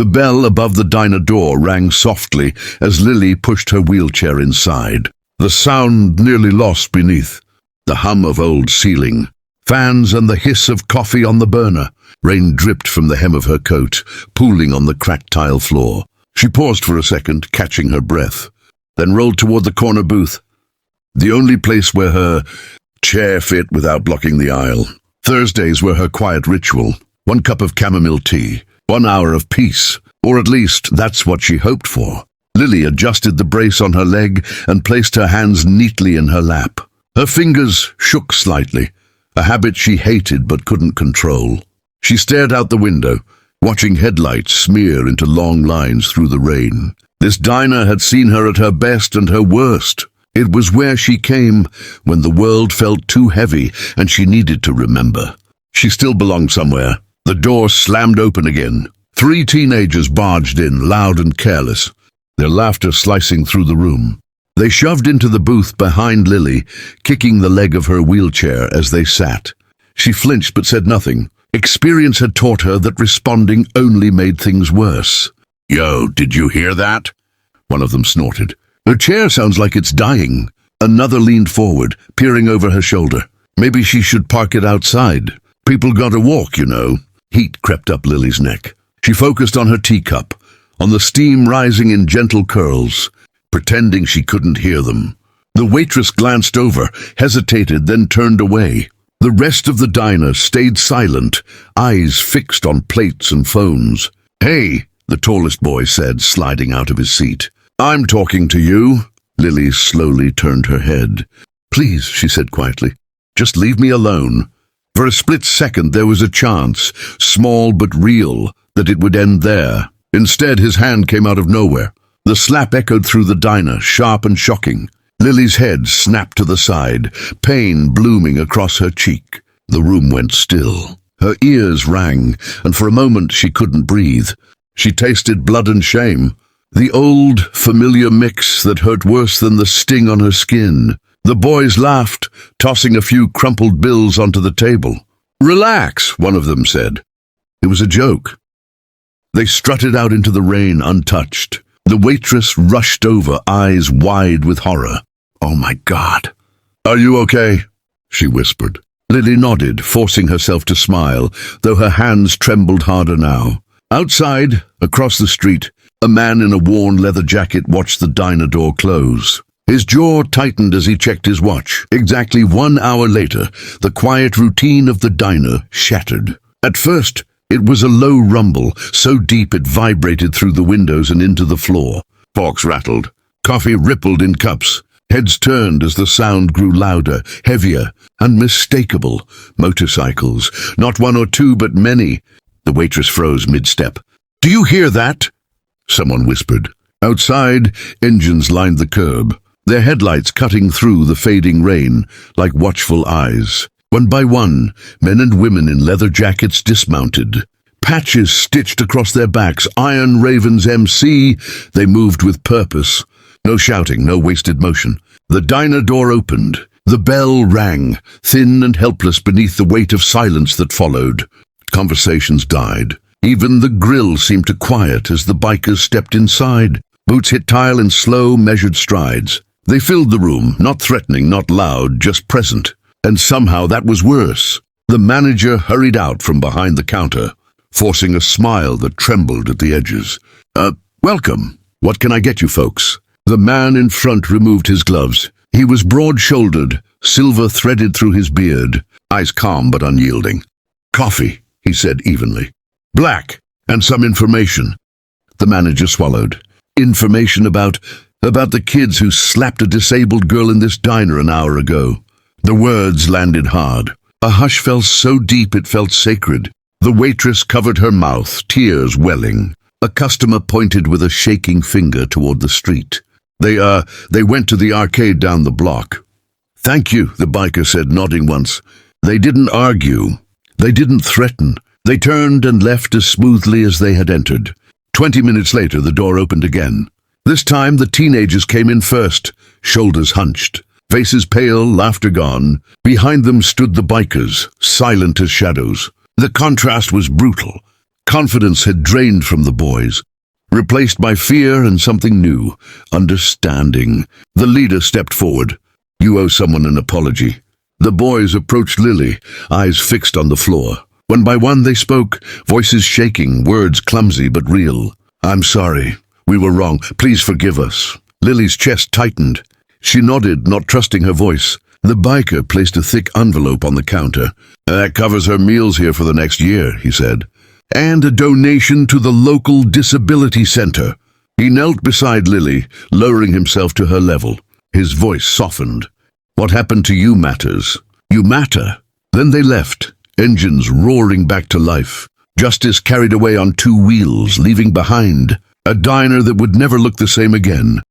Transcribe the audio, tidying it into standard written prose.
The bell above the diner door rang softly as Lily pushed her wheelchair inside. The sound nearly lost beneath. The hum of old ceiling, fans and the hiss of coffee on the burner. Rain dripped from the hem of her coat, pooling on the cracked tile floor. She paused for a second, catching her breath, then rolled toward the corner booth, the only place where her chair fit without blocking the aisle. Thursdays were her quiet ritual. 1 cup of chamomile tea, 1 hour of peace, or at least that's what she hoped for. Lily adjusted the brace on her leg and placed her hands neatly in her lap. Her fingers shook slightly, a habit she hated but couldn't control. She stared out the window, watching headlights smear into long lines through the rain. This diner had seen her at her best and her worst. It was where she came when the world felt too heavy and she needed to remember. She still belonged somewhere. The door slammed open again. 3 teenagers barged in, loud and careless, their laughter slicing through the room. They shoved into the booth behind Lily, kicking the leg of her wheelchair as they sat. She flinched but said nothing. Experience had taught her that responding only made things worse. "Yo, did you hear that?" One of them snorted. "Her chair sounds like it's dying." Another leaned forward, peering over her shoulder. "Maybe she should park it outside. People gotta walk, you know." Heat crept up Lily's neck. She focused on her teacup, on the steam rising in gentle curls, pretending she couldn't hear them. The waitress glanced over, hesitated, then turned away. The rest of the diner stayed silent, eyes fixed on plates and phones. "Hey," the tallest boy said, sliding out of his seat. "I'm talking to you." Lily slowly turned her head. "Please," she said quietly, "just leave me alone." For a split second there was a chance, small but real, that it would end there. Instead, his hand came out of nowhere. The slap echoed through the diner, sharp and shocking. Lily's head snapped to the side, pain blooming across her cheek. The room went still. Her ears rang, and for a moment she couldn't breathe. She tasted blood and shame, the old, familiar mix that hurt worse than the sting on her skin. The boys laughed, tossing a few crumpled bills onto the table. "Relax," one of them said. It was a joke. They strutted out into the rain untouched. The waitress rushed over, eyes wide with horror. "Oh my God." "Are you okay?" she whispered. Lily nodded, forcing herself to smile, though her hands trembled harder now. Outside, across the street, a man in a worn leather jacket watched the diner door close. His jaw tightened as he checked his watch. Exactly 1 hour later, the quiet routine of the diner shattered. At first, it was a low rumble, so deep it vibrated through the windows and into the floor. Forks rattled. Coffee rippled in cups. Heads turned as the sound grew louder, heavier, unmistakable. Motorcycles, not 1 or 2, but many. The waitress froze mid-step. "Do you hear that?" someone whispered. Outside, engines lined the curb, their headlights cutting through the fading rain like watchful eyes. One by one, men and women in leather jackets dismounted. Patches stitched across their backs, Iron Raven's MC. They moved with purpose. No shouting, no wasted motion. The diner door opened. The bell rang, thin and helpless beneath the weight of silence that followed. Conversations died. Even the grill seemed to quiet as the bikers stepped inside. Boots hit tile in slow, measured strides. They filled the room, not threatening, not loud, just present. And somehow that was worse. The manager hurried out from behind the counter, forcing a smile that trembled at the edges. Welcome. What can I get you folks?" The man in front removed his gloves. He was broad-shouldered, silver threaded through his beard, eyes calm but unyielding. "Coffee," he said evenly. "Black, and some information." The manager swallowed. "Information about the kids who slapped a disabled girl in this diner an hour ago." The words landed hard. A hush fell so deep it felt sacred. The waitress covered her mouth, tears welling. A customer pointed with a shaking finger toward the street. They went to the arcade down the block." "Thank you," the biker said, nodding once. They didn't argue. They didn't threaten. They turned and left as smoothly as they had entered. 20 minutes later, the door opened again. This time, the teenagers came in first, shoulders hunched, faces pale, laughter gone. Behind them stood the bikers, silent as shadows. The contrast was brutal. Confidence had drained from the boys, replaced by fear and something new, understanding. The leader stepped forward. "You owe someone an apology." The boys approached Lily, eyes fixed on the floor. One by one they spoke, voices shaking, words clumsy but real. "I'm sorry. We were wrong. Please forgive us." Lily's chest tightened. She nodded, not trusting her voice. The biker placed a thick envelope on the counter. "That covers her meals here for the next year," he said. "And a donation to the local disability center." He knelt beside Lily, lowering himself to her level. His voice softened. "What happened to you matters. You matter." Then they left, engines roaring back to life. Justice carried away on two wheels, leaving behind a diner that would never look the same again.